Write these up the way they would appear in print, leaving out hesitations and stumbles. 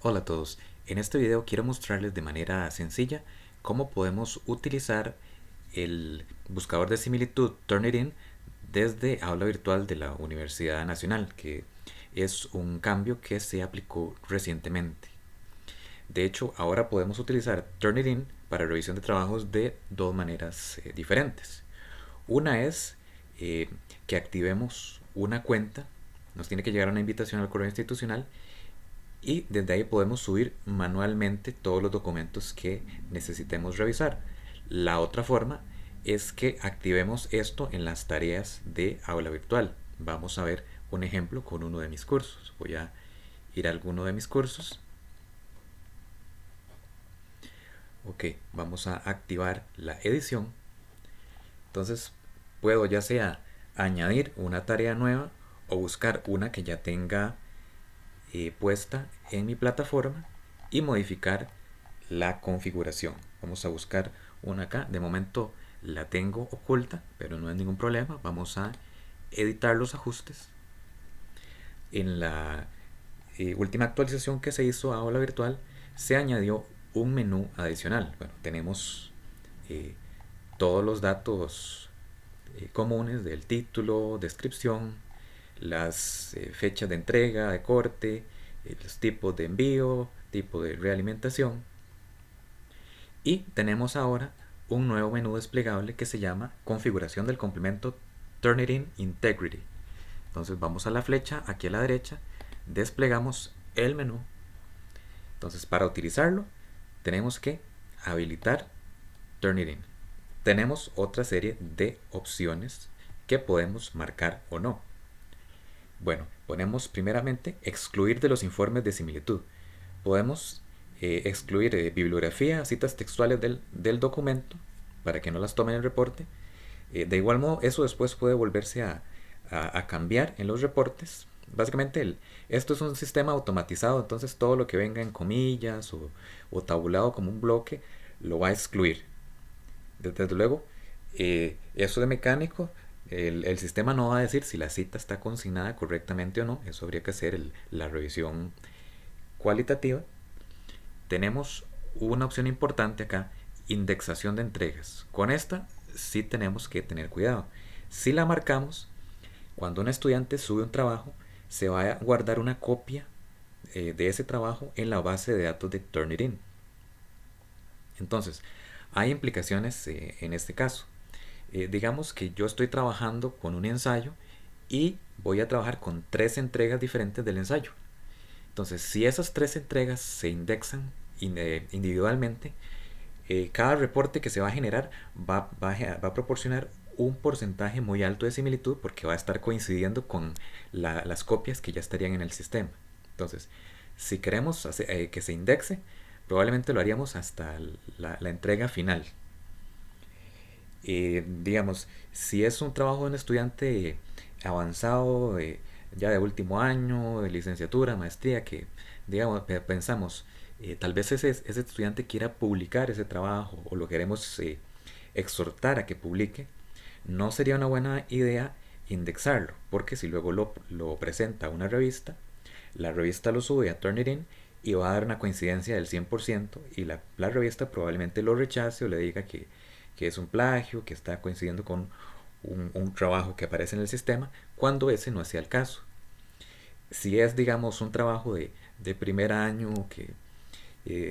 Hola a todos, en este video quiero mostrarles de manera sencilla cómo podemos utilizar el buscador de similitud Turnitin desde Aula Virtual de la Universidad Nacional, que es un cambio que se aplicó recientemente. De hecho, ahora podemos utilizar Turnitin para revisión de trabajos de dos maneras diferentes. Una es que activemos una cuenta, nos tiene que llegar una invitación al correo institucional y desde ahí podemos subir manualmente todos los documentos que necesitemos revisar. La otra forma es que activemos esto en las tareas de aula virtual. Vamos a ver un ejemplo con uno de mis cursos. Voy a ir a alguno de mis cursos. Ok, vamos a activar la edición. Entonces puedo ya sea añadir una tarea nueva o buscar una que ya tenga puesta en mi plataforma y modificar la configuración. Vamos a buscar una acá. De momento la tengo oculta, pero no hay ningún problema. Vamos a editar los ajustes. En la última actualización que se hizo a Aula Virtual se añadió un menú adicional. Bueno, tenemos eh, todos los datos comunes del título, descripción, las fechas de entrega, de corte, los tipos de envío, tipo de realimentación. Y tenemos ahora un nuevo menú desplegable que se llama configuración del complemento Turnitin Integrity. Entonces vamos a la flecha aquí a la derecha, desplegamos el menú. Entonces para utilizarlo tenemos que habilitar Turnitin. Tenemos otra serie de opciones que podemos marcar o no. Bueno, ponemos primeramente excluir de los informes de similitud. Podemos excluir bibliografía, citas textuales del documento para que no las tomen en el reporte. De igual modo, eso después puede volverse a cambiar en los reportes. Básicamente, esto es un sistema automatizado, entonces todo lo que venga en comillas o tabulado como un bloque lo va a excluir. Desde luego, eso de mecánico, el sistema no va a decir si la cita está consignada correctamente o no. Eso habría que hacer la revisión cualitativa. Tenemos una opción importante acá, indexación de entregas. Con esta sí tenemos que tener cuidado. Si la marcamos, cuando un estudiante sube un trabajo, se va a guardar una copia de ese trabajo en la base de datos de Turnitin. Entonces, hay implicaciones en este caso. Digamos que yo estoy trabajando con un ensayo y voy a trabajar con 3 entregas diferentes del ensayo. Entonces, si esas 3 entregas se indexan individualmente, cada reporte que se va a generar va a proporcionar un porcentaje muy alto de similitud porque va a estar coincidiendo con las copias que ya estarían en el sistema. Entonces, si queremos que se indexe, probablemente lo haríamos hasta la entrega final. Digamos, si es un trabajo de un estudiante avanzado, ya de último año, de licenciatura, maestría, que digamos, pensamos, tal vez ese estudiante quiera publicar ese trabajo o lo queremos exhortar a que publique, no sería una buena idea indexarlo, porque si luego lo presenta a una revista, la revista lo sube a Turnitin y va a dar una coincidencia del 100% y la revista probablemente lo rechace o le diga que es un plagio, que está coincidiendo con un trabajo que aparece en el sistema, cuando ese no sea el caso. Si es, digamos, un trabajo de primer año que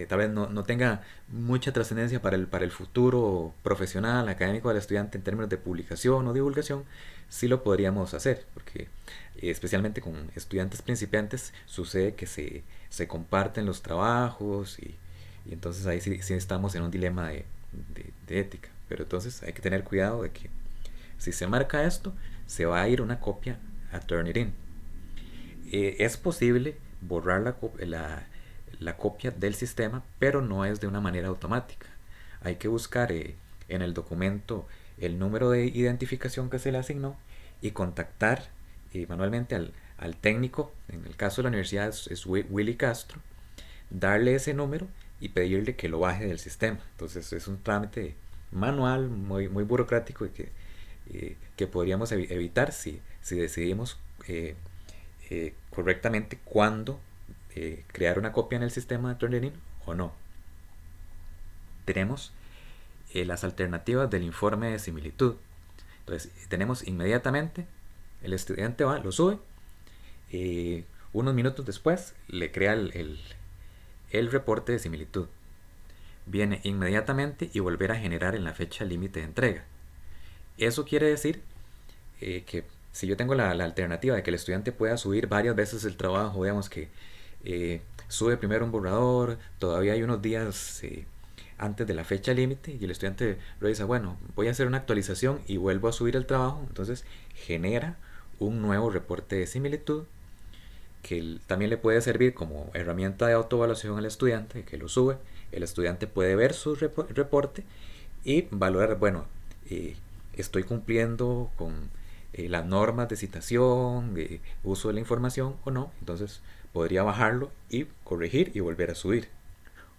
tal vez no tenga mucha trascendencia para el futuro profesional, académico del estudiante en términos de publicación o divulgación, sí lo podríamos hacer, porque especialmente con estudiantes principiantes sucede que se comparten los trabajos y entonces ahí sí estamos en un dilema de ética. Pero entonces hay que tener cuidado de que si se marca esto, se va a ir una copia a Turnitin. Es posible borrar la copia del sistema, pero no es de una manera automática. Hay que buscar en el documento el número de identificación que se le asignó y contactar manualmente al técnico. En el caso de la universidad es Willy Castro, darle ese número y pedirle que lo baje del sistema. Entonces es un trámite manual, muy burocrático y que podríamos evitar si decidimos correctamente cuándo crear una copia en el sistema de Turnitin o no. Tenemos las alternativas del informe de similitud. Entonces tenemos inmediatamente, el estudiante va, lo sube, unos minutos después le crea el reporte de similitud. Viene inmediatamente y volver a generar en la fecha límite de entrega. Eso quiere decir que si yo tengo la alternativa de que el estudiante pueda subir varias veces el trabajo, digamos que sube primero un borrador, todavía hay unos días antes de la fecha límite y el estudiante lo dice, bueno, voy a hacer una actualización y vuelvo a subir el trabajo, entonces genera un nuevo reporte de similitud que también le puede servir como herramienta de autoevaluación al estudiante, que lo sube, el estudiante puede ver su reporte y valorar, bueno, estoy cumpliendo con las normas de citación, de uso de la información o no, entonces podría bajarlo y corregir y volver a subir.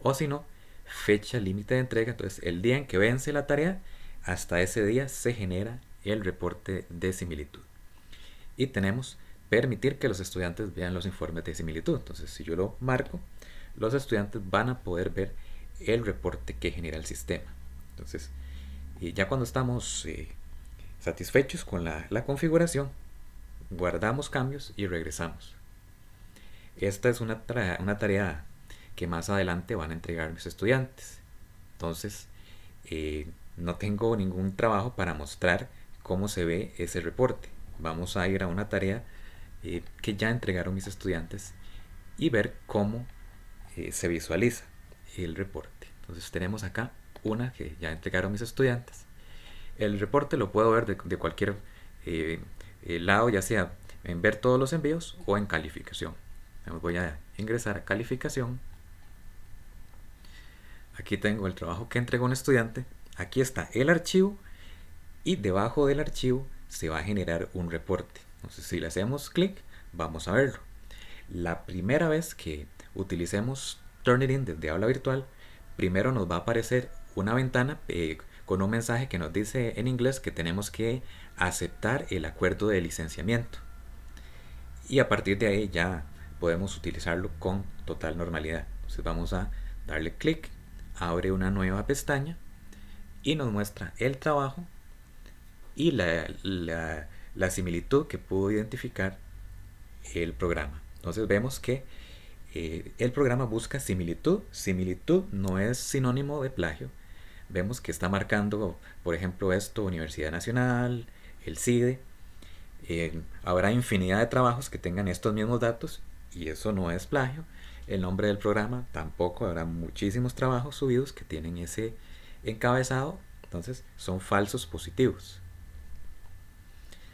O si no, fecha límite de entrega, entonces el día en que vence la tarea, hasta ese día se genera el reporte de similitud. Y tenemos permitir que los estudiantes vean los informes de similitud. Entonces, si yo lo marco, los estudiantes van a poder ver el reporte que genera el sistema. Entonces, ya cuando estamos satisfechos con la configuración, guardamos cambios y regresamos. Esta es una tarea que más adelante van a entregar mis estudiantes. Entonces, no tengo ningún trabajo para mostrar cómo se ve ese reporte. Vamos a ir a una tarea que ya entregaron mis estudiantes y ver cómo se visualiza el reporte. Entonces tenemos acá una que ya entregaron mis estudiantes. El reporte lo puedo ver de cualquier lado, ya sea en ver todos los envíos o en calificación. Voy a ingresar a calificación. Aquí tengo el trabajo que entregó un estudiante. Aquí está el archivo y debajo del archivo se va a generar un reporte. Entonces, si le hacemos clic, vamos a verlo. La primera vez que utilicemos Turnitin desde aula virtual, primero nos va a aparecer una ventana con un mensaje que nos dice en inglés que tenemos que aceptar el acuerdo de licenciamiento. Y a partir de ahí ya podemos utilizarlo con total normalidad. Entonces vamos a darle clic, abre una nueva pestaña y nos muestra el trabajo y la similitud que pudo identificar el programa. Entonces vemos que el programa busca similitud. Similitud no es sinónimo de plagio. Vemos que está marcando, por ejemplo, esto, Universidad Nacional, el CIDE. Habrá infinidad de trabajos que tengan estos mismos datos y eso no es plagio. El nombre del programa tampoco, habrá muchísimos trabajos subidos que tienen ese encabezado, entonces son falsos positivos.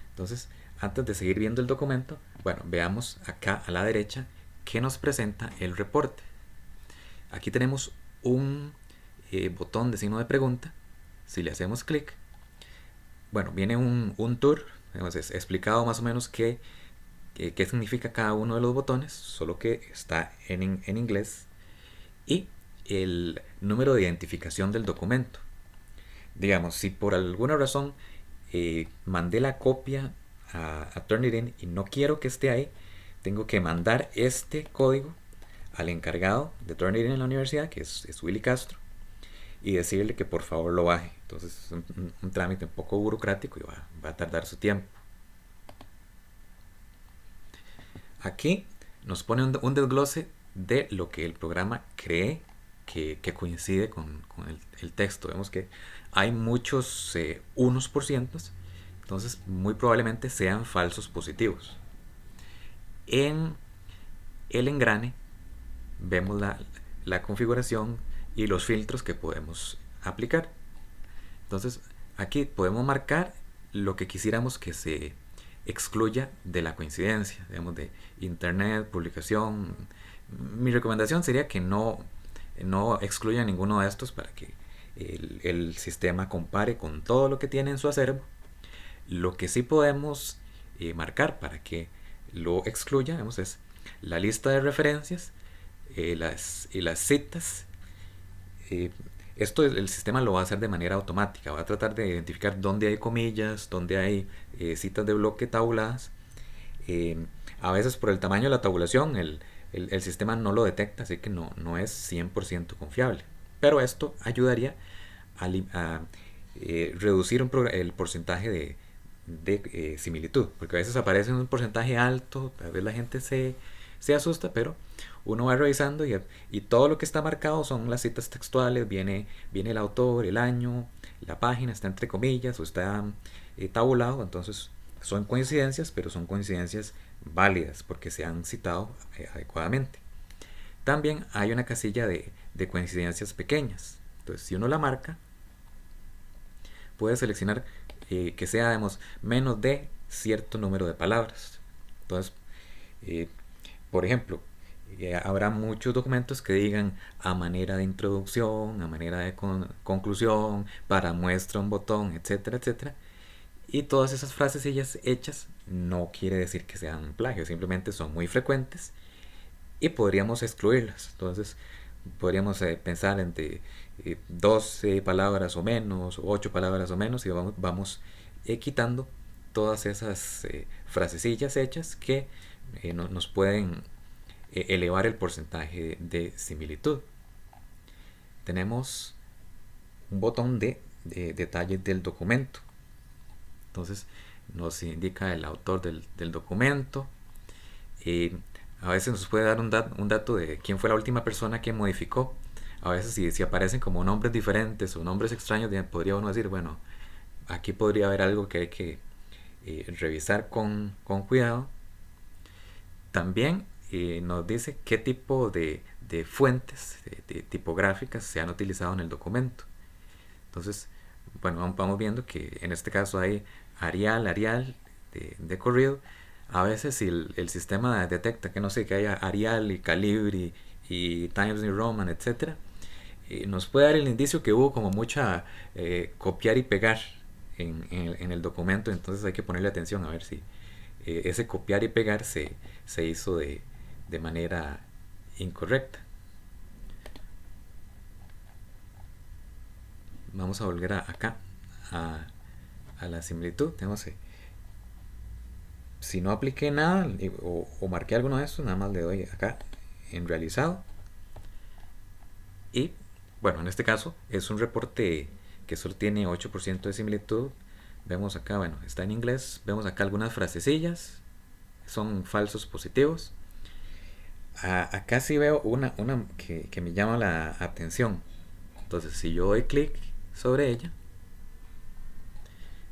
Entonces, antes de seguir viendo el documento, bueno, veamos acá a la derecha que nos presenta el reporte. Aquí tenemos un botón de signo de pregunta. Si le hacemos clic, bueno, viene un tour, es explicado más o menos qué significa cada uno de los botones, solo que está en inglés, y el número de identificación del documento. Digamos, si por alguna razón mandé la copia a Turnitin y no quiero que esté ahí, tengo que mandar este código al encargado de Turnitin en la universidad, que es Willy Castro, y decirle que por favor lo baje. Entonces es un trámite un poco burocrático y va a tardar su tiempo. Aquí nos pone un desglose de lo que el programa cree que coincide con el texto. Vemos que hay muchos unos por cientos, entonces muy probablemente sean falsos positivos. En el engrane vemos la configuración y los filtros que podemos aplicar. Entonces aquí podemos marcar lo que quisiéramos que se excluya de la coincidencia, digamos, de internet, publicación. Mi recomendación sería que no excluya ninguno de estos para que el sistema compare con todo lo que tiene en su acervo. Lo que sí podemos marcar para que lo excluya, digamos, es la lista de referencias, las citas. Esto el sistema lo va a hacer de manera automática, va a tratar de identificar dónde hay comillas, dónde hay citas de bloque tabuladas. A veces por el tamaño de la tabulación el el sistema no lo detecta, así que no es 100% confiable. Pero esto ayudaría a reducir el porcentaje de similitud, porque a veces aparece un porcentaje alto, a veces la gente se asusta, pero uno va revisando y todo lo que está marcado son las citas textuales, viene el autor, el año, la página está entre comillas o está tabulado, entonces son coincidencias, pero son coincidencias válidas porque se han citado adecuadamente. También hay una casilla de coincidencias pequeñas, entonces si uno la marca, puede seleccionar que sea, digamos, menos de cierto número de palabras. Entonces, eh, por ejemplo, habrá muchos documentos que digan a manera de introducción, a manera de conclusión, para muestra un botón, etcétera, etcétera. Y todas esas frases hechas no quiere decir que sean plagio, simplemente son muy frecuentes y podríamos excluirlas. Entonces, podríamos pensar entre 12 palabras o menos, o 8 palabras o menos, y vamos quitando todas esas frasecillas hechas que nos pueden elevar el porcentaje de similitud. Tenemos un botón de detalles del documento. Entonces nos indica el autor del documento. A veces nos puede dar un dato de quién fue la última persona que modificó. A veces si aparecen como nombres diferentes o nombres extraños, podría uno decir, bueno, aquí podría haber algo que hay que revisar con cuidado. También nos dice qué tipo de fuentes de tipográficas se han utilizado en el documento. Entonces, bueno, vamos viendo que en este caso hay Arial de corrido. A veces si el sistema detecta que no sé, que haya Arial y Calibri y Times New Roman, etcétera, nos puede dar el indicio que hubo como mucha copiar y pegar en el documento. Entonces hay que ponerle atención a ver si ese copiar y pegar se hizo de manera incorrecta. Vamos a volver acá a la similitud. Tenemos si no apliqué nada o marqué alguno de estos, nada más le doy acá en realizado. Y bueno, en este caso es un reporte que solo tiene 8% de similitud. Vemos acá, bueno, está en inglés. Vemos acá algunas frasecillas, son falsos positivos. Acá sí veo una que me llama la atención. Entonces, si yo doy clic sobre ella,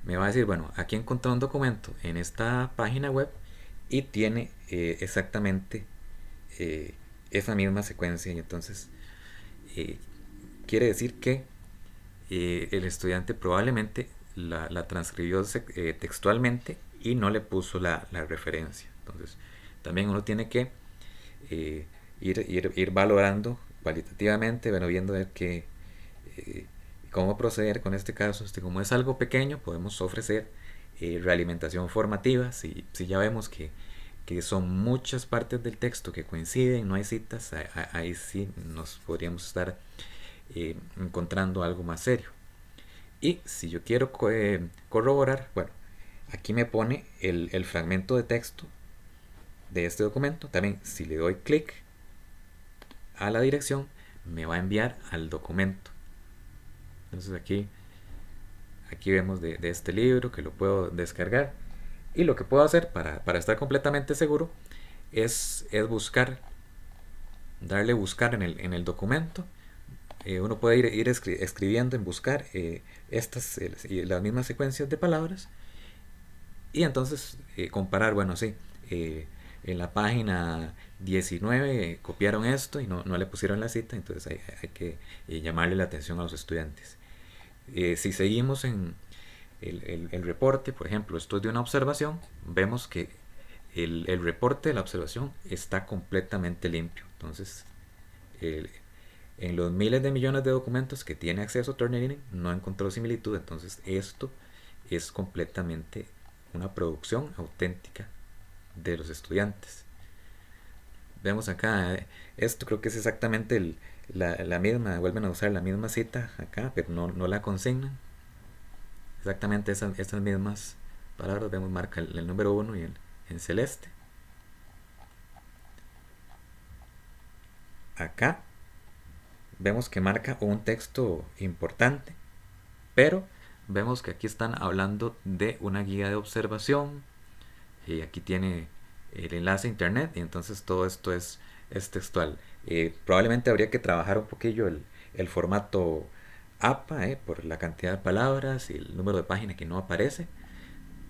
me va a decir, bueno, aquí encontré un documento en esta página web y tiene exactamente esa misma secuencia. Y entonces eh, quiere decir que el estudiante probablemente la transcribió textualmente y no le puso la referencia. Entonces, también uno tiene que ir valorando cualitativamente, bueno, viendo ver eh, cómo proceder con este caso. Como es algo pequeño, podemos ofrecer realimentación formativa. Si ya vemos que son muchas partes del texto que coinciden, no hay citas, ahí sí nos podríamos estar encontrando algo más serio. Y si yo quiero corroborar, bueno, aquí me pone el fragmento de texto de este documento. También si le doy clic a la dirección, me va a enviar al documento. Entonces aquí vemos de este libro que lo puedo descargar. Y lo que puedo hacer para estar completamente seguro es buscar, darle buscar en el documento. Uno puede ir escribiendo en buscar las mismas secuencias de palabras y entonces comparar, bueno, sí, en la página 19 copiaron esto y no le pusieron la cita, entonces hay que llamarle la atención a los estudiantes. Si seguimos en el reporte, por ejemplo, esto es de una observación, vemos que el reporte de la observación está completamente limpio. Entonces, en los miles de millones de documentos que tiene acceso Turnitin no encontró similitud. Entonces, esto es completamente una producción auténtica de los estudiantes. Vemos acá, esto creo que es exactamente la misma, vuelven a usar la misma cita acá, pero no la consignan. Exactamente esas mismas palabras, vemos marca el número 1 y en celeste. acá vemos que marca un texto importante, pero vemos que aquí están hablando de una guía de observación y aquí tiene el enlace a internet y entonces todo esto es textual. Probablemente habría que trabajar un poquillo el formato APA por la cantidad de palabras y el número de página que no aparece,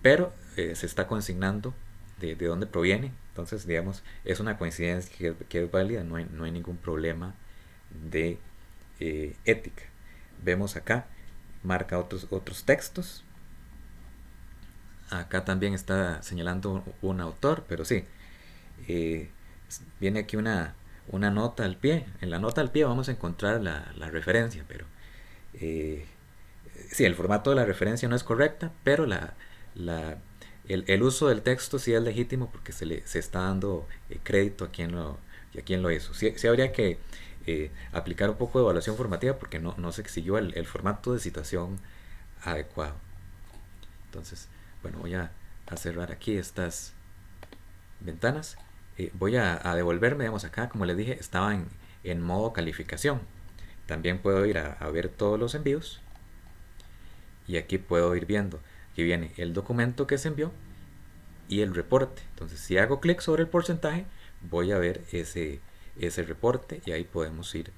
pero se está consignando de dónde proviene. Entonces, digamos, es una coincidencia que es válida, no hay ningún problema de ética. Vemos acá, marca otros textos. Acá también está señalando un autor, pero sí, eh, viene aquí una nota al pie. En la nota al pie vamos a encontrar la referencia, pero eh, sí, el formato de la referencia no es correcta, pero la, el uso del texto sí es legítimo porque se está dando crédito a quien lo hizo. Sí, sí habría que aplicar un poco de evaluación formativa porque no se exigió el formato de citación adecuado. Entonces, bueno, voy a cerrar aquí estas ventanas. Voy a devolverme, digamos, acá, como les dije, estaba en modo calificación. También puedo ir a ver todos los envíos y aquí puedo ir viendo. Aquí viene el documento que se envió y el reporte. Entonces, si hago clic sobre el porcentaje, voy a ver ese reporte y ahí podemos ir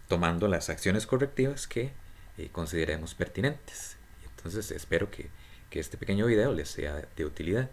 tomando las acciones correctivas que consideremos pertinentes. Entonces, espero que este pequeño video les sea de utilidad.